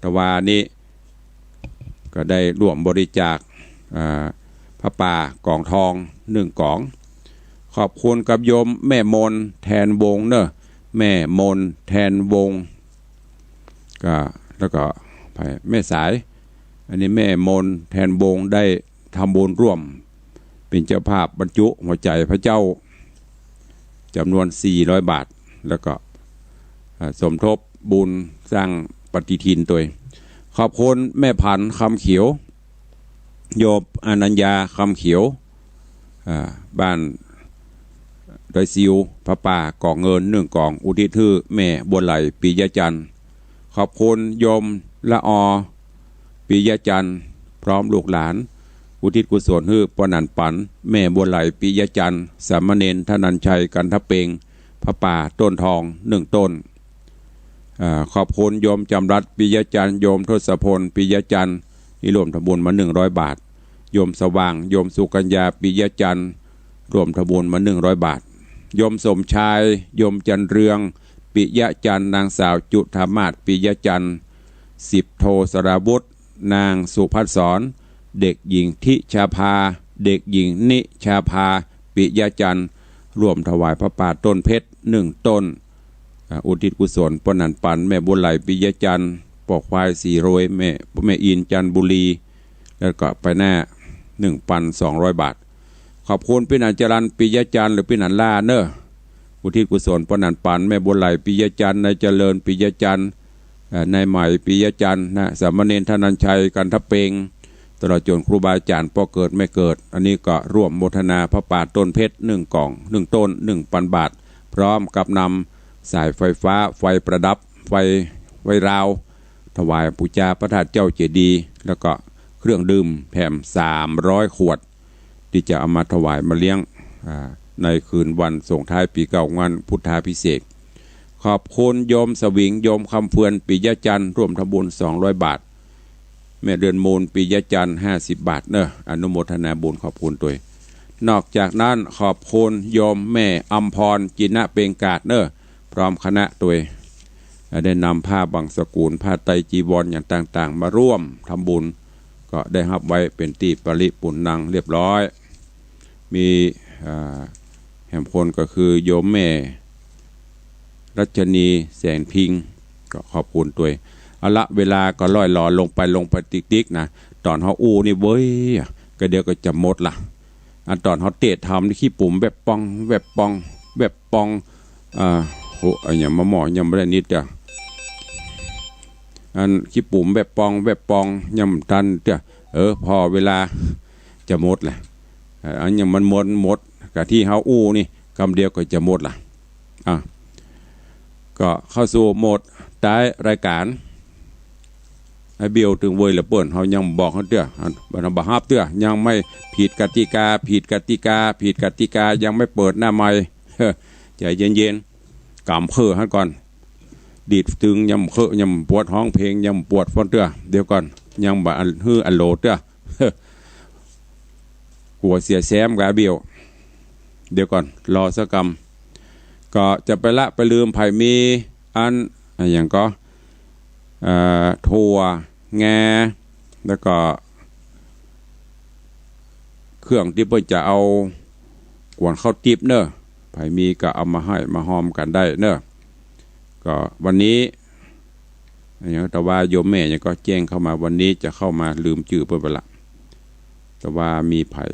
ตะวานี้ ก็ได้ร่วมบริจาคพระป่ากองทอง1 กองขอบคุณกับโยมแม่มนแทนวงเนอะแม่มนแทนวงก็แล้วก็ไปแม่สายอันนี้แม่มนแทนวงได้ทำบุญร่วมเป็นเจ้าภาพบรรจุหัวใจพระเจ้าจำนวน400 บาทแล้วก็สมทบบุญสร้างปฏิทินตัวขอบคุณแม่พันคำเขียวโยบอนัญญาคำเขียวบ้านโดยซิวพระป่ากองเงิน1 กองอุทิศถือแม่บัวไหลปิยจันทร์ขอบคุณโยมละอปิยจันทร์พร้อมลูกหลานอุทิศกุศลฮือปนันปันแม่บัวไหลปิยจันทร์สามเณรธนัญชัยกันทเปงพระป่าต้นทอง1 ต้นขอบคุณโยมจำรัดปิยจันทร์โยมทศพลปิยจันทร์ที่รวมทำบุญมา100 บาทโยมสว่างโยมสุกัญญาปิยจันทร์รวมทำบุญมา100 บาทโยมสมชายโยมจันเรืองปิยจันทร์นางสาวจุธามาศปิยจันทร์10 โทสราวุธนางสุภัสสรเด็กหญิงทิชาภาเด็กหญิงนิชาภาปิยจันทร์ร่วมถวายพระป่าต้นเพชร1 ต้นอุทิศกุศลปนันปันแม่บุญไหลปิยจันทร์ปอกควาย400แม่อินจันบุรีแล้วก็ไปหน้า 1,200 บาทขอบคุณพี่นันจรันปิยจันทร์หรือพี่นันล่าเนอะอุทิศกุศลปนันปันแม่บุญไหลปิยจันทร์นายเจริญปิยจันทร์นายใหม่ปิยจันทร์นะสามเณรธนัญชัยกันทเปงตลอดจนครูบาอาจารย์พ่อเกิดไม่เกิดอันนี้ก็ร่วมโมทนาพระป่าต้นเพชร1 กล่อง1 ต้น 1,000 บาทพร้อมกับนำสายไฟฟ้าไฟประดับไฟราวถวายปูชาพระธาตุเจ้าเจดีย์แล้วก็เครื่องดื่มแผ่ม300 ขวดที่จะเอามาถวายมาเลี้ยงในคืนวันส่งท้ายปีเก่างานพุทธาภิเษกขอบคุณโยมสวิงโยมคำเฟือนปิยจันทร์ร่วมทำบุญ200 บาทแม่เดือนมูลปิยจันทร์50 บาทเนอะอนุโมทนาบุญขอบคุณตัวนอกจากนั้นขอบคุณโยมแม่อัมพรจินะเปงกาดเนอะพร้อมคณะตัวได้นำผ้าบางสกุลผ้าไตรจีวรอย่างต่างๆมาร่วมทำบุญก็ได้รับไว้เป็นที่ปริปุณนังเรียบร้อยมีแห่งคนก็คือโยมแม่รัชนีแสงพิงก็ขอบคุณตัวเอาละเวลาก็ล่อยหลอลงไปติ๊กๆนะตอนเขาอู้นี่เว้ยก็เดี๋ยวก็จะหมดละอันตอนเขาเตะทำที่ขี้ปุ่มแบบปองโอ้ยอย่างมาหมอยังไม่ได้นิดเดียวอันขี้ปุ่มแบบปองยำทันเดียวพอเวลาจะหมดแหละอันยังมันหมดกับที่เขาอู้นี่คำเดียวก็จะหมดละก็เข้าสู่โหมดท้ายรายการไอเบียวถึงเวยละเปิ่นเขายังบอกเขาเตื้อบรรบับเตื้อยังไม่ผิดกติกายังไม่เปิดหน้าไม้ใจเย็นๆกำเพื่อให้ก่อนดีดตึงยำเคยำปวดห้องเพลงยำปวดฟอนเตื้อเดี๋ยวก่อนยังบะฮืออันโหลเตื้อกลัวเสียแซมกาเบียวเดี๋ยวก่อนรอสักกำก็จะไปละไปลืมไผ่มีอันอย่างก็ถั่วแงแล้วก็เครื่องที่เพื่อจะเอากวนข้าวติ๊บเนอะไผ่มีก็เอามาให้มาหอมกันได้เนอะก็วันนี้อย่างแต่ว่าโยมแม่ยังก็แจ้งเข้ามาวันนี้จะเข้ามาลืมจื่อไปละแต่ว่ามีไผ่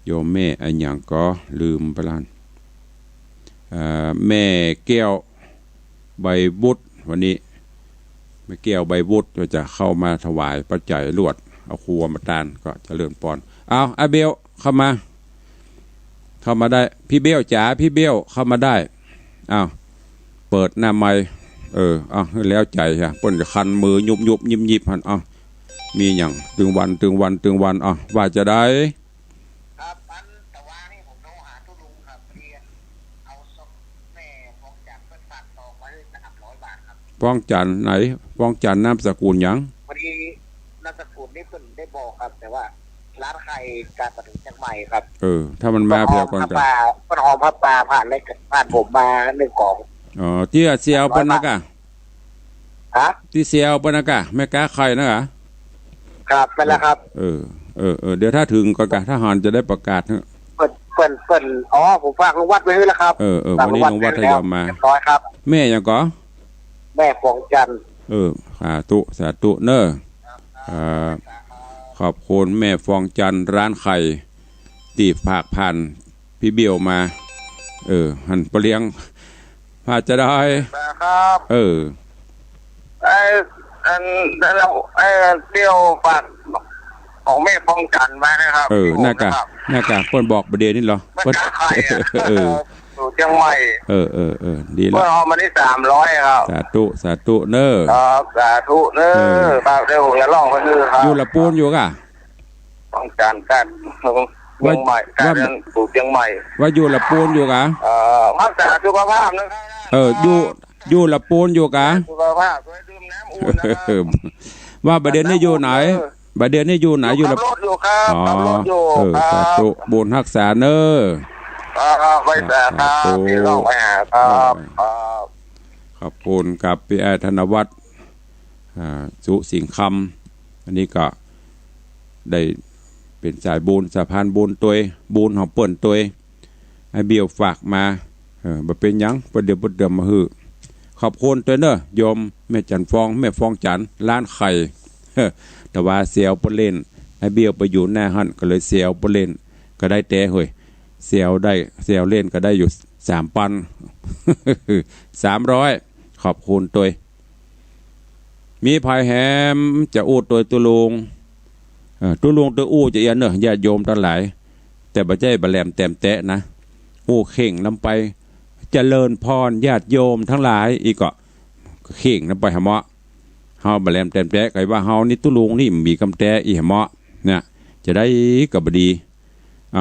โยมแม่อันอย่างก็ลืมไปละแม่แก้วใบบุตรวันนี้แม่แก้วใบบุตรจะเข้ามาถวายปัจจัยลวดเอาครัวมาตานก็จะเลื่อนปอนเอาอาเบลเข้ามาได้พี่เบลจ๋าพี่เบลเข้ามาได้อ้าวเปิดหน้าไม้แล้วใจใช่ป่นจะคันมือยุบยิบหันมีอย่างตึงวันว่าจะได้ครับอันแต่ว่านี่ผมโทรหาทุลุงครับเรียนเอาศพแม่ฟ้องจันทร์เพื่อฝากทองไว้300 บาทครับฟ้องจันทร์ไหนฟ้องจันทร์นามสกุลยังพอดีนามสกุลนี่เพิ่นได้บอกครับแต่ว่าร้านใครการมาถึงจังใหม่ครับถ้ามันมาเพียก่อนกันป้าหอมพระปลาผ่านผมมา1 กล่องที่เสียวปนัก ฮะ ที่เซียวปะนะกะแม่กาไข่นะกะ ครับไปแล้วครับ เดี๋ยวถ้าถึงก่อนกะทหารจะได้ประกาศเนอะ เปิ่นอ๋อผมฝากลุงวัดไว้ให้แล้วครับ วันนี้ลุงวัดทยอมมา เรียบร้อยครับ แม่ยังก่อ แม่ฟองจันทร์ สาธุเนอะขอบคุณแม่ฟองจันทร์ร้านไข่ตีฝากผ่านพี่เบี้ยวมาหันเลี้ยงพาจะได้ นะครับ ไอ้เปรี้ยวฝากของแม่ฟองจันทร์มานะครับ หน้ากากเปิ้นบอกประเดี๋ยวนี่เหรอ มันจะไข่อยู่เชียงใหม่ ดีแล้ว เมื่อเอามาได้300ครับ สาธุเนอะ ครับสาธุเนอะฝากเดี๋ยวผมจะร้องไปคือครับ อยู่ละปูนอยู่กะ ฟองจันทร์กันเชียงใหม่กันสู่เชียงใหม่ ว่าอยู่ละปูนอยู่กะ รักษาสุขภาพนะครับ อยู่ละปูนอยู่กะ สุขภาพด้วยดื่มน้ำอุ่นนะครับ ว่าประเด็นนี้อยู่ไหนประเด็นนี้อยู่ไหนอยู่ ขั ละ บรถอยู่ครับขับรถอยู่ครั สา บ ธุบุญรักษาเนอะ ไปแต่ครับพี่ร้องไปหาครับ ขอบคุณกับพี่แอธนวัฒน์สุสิงห์คำอันนี้ก็ได้เป็นสายบุญสะพานบุญตัวบุญของเปิ่นตัวไอเบียวฝากมาบ่เป็นหยังประเดี๋ยวมาฮือขอบคุณตัวเนอะโยมแม่จันฟองแม่ฟองจันร้านไข่แต่ว่าเสียวปนเล่นไอเบียวไปอยู่หน้าหันก็เลยเสียวปนเล่นก็ได้แต่เฮ้ยเสียวเล่นก็ได้อยู่3,300ขอบคุณตัวมีภายแหมจะอูดตัวตุลุงตัวอู้จะเอียนเนอะญาติโยมทั้งหลายแต่บ่ใจบ่แหลมแต้มแตะนะอู้เข่งลำไปเจริญพรญาติโยมทั้งหลายอีกก็เข่งลำไปหะเมาะเฮาบ่แหลมแต้มแตะไกว่าเฮานี่ตุลุงนี่มีกำแตอีหะเมาะเนี่ยจะได้ก็บ่ดี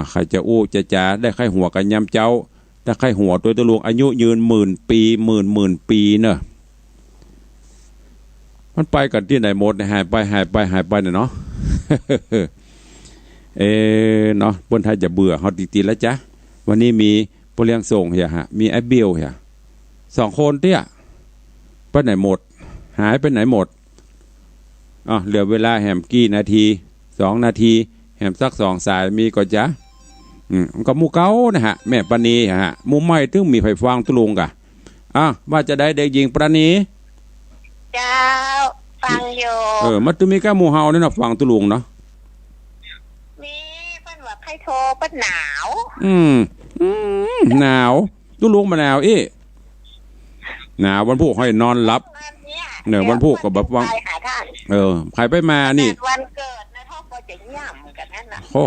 ใครจะอู้จะจาได้ใครหัวกันยำเจ้าถ้าใครหัวตัวตุลุงอายุยืน10,000 ปีหมื่นปีเนอะมันไปกันที่ไหนหมดหายไปเนาะ เนาะบนไทยจะเบื่อเขาตีแล้วจ้ะวันนี้มีผู้เลี้ยงส่งเหียฮะมีไอ้เบียวเหีย2 คนเตี้ยไปไหนหมดหายไปไหนหมดเหลือเวลาแหมกี่นาที2 นาทีแหมสัก2 สายมีก็จ้ะก็หมู่เก่านะฮะแม่ปณีฮะหมู่ใหม่ถึงมีไฟฟังตุลุงกะว่าจะได้เด็กหญิงปณีเจ้าฟังอยู่มันจะมีแค่หมู่เฮาเนี่ยนะฟังตุลุงเนาะมีเพิ่นว่าใครโทรเพิ่นหนาว หนาวตุลุงมาหนาวหนาววันพุธให้นอนหลับเนี่ยวันพุธก็แบบว่าใครไปมานี่วันเกิดนะท่อก็จะย่ำกันนั่นน่ะโอ้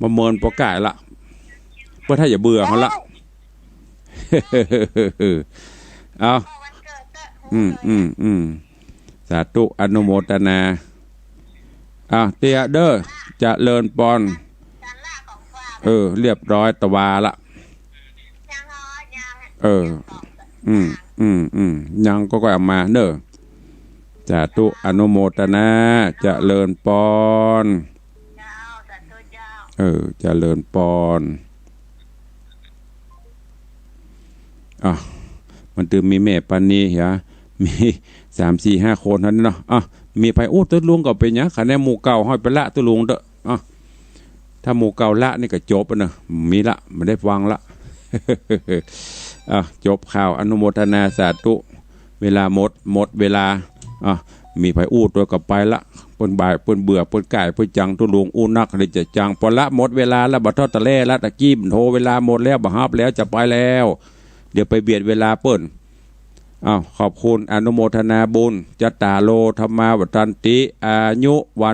มาเมินประกาศละเพื่อถ้าอย่าเบื่อเขาละเอาสาธุอนุโมทนาเตียเด้อจะเลินปอนเรียบร้อยตะวาละยังก็เอามาเด้อสาธุอนุโมทนาจะเลินปอนจะเลินปอนมันตื่นมีแม่ปานีเหรอมี3-4-5 คนนั้นเนาะมีไผอู้ตัวลุงก็เป็นหยังคะแนนหมู่เก่าห้อยไปละตัวลุงเด้อถ้าหมู่เก่าละนี่ก็จบนะมีละไม่ได้ฟังละ จบข่าวอนุโมทนาสาธุเวลาหมดเวลามีไผอู้ตัวก็ไปละเปิ้นบ่ายเปิ้นเบื่อเปิ้นก่ายเปิ้นจังตัวลุงอู้นักเลยจะจังพอละหมดเวลาแล้วบ่ทอดตะแล่ละตะกี้โทรเวลาหมดแล้วบ่ฮับแล้วจะไปแล้วเดี๋ยวไปเบียดเวลาเปิ้นขอบคุณอนุโมทนาบุญจัตตาโลธรรมาวัฏันติอายุวัน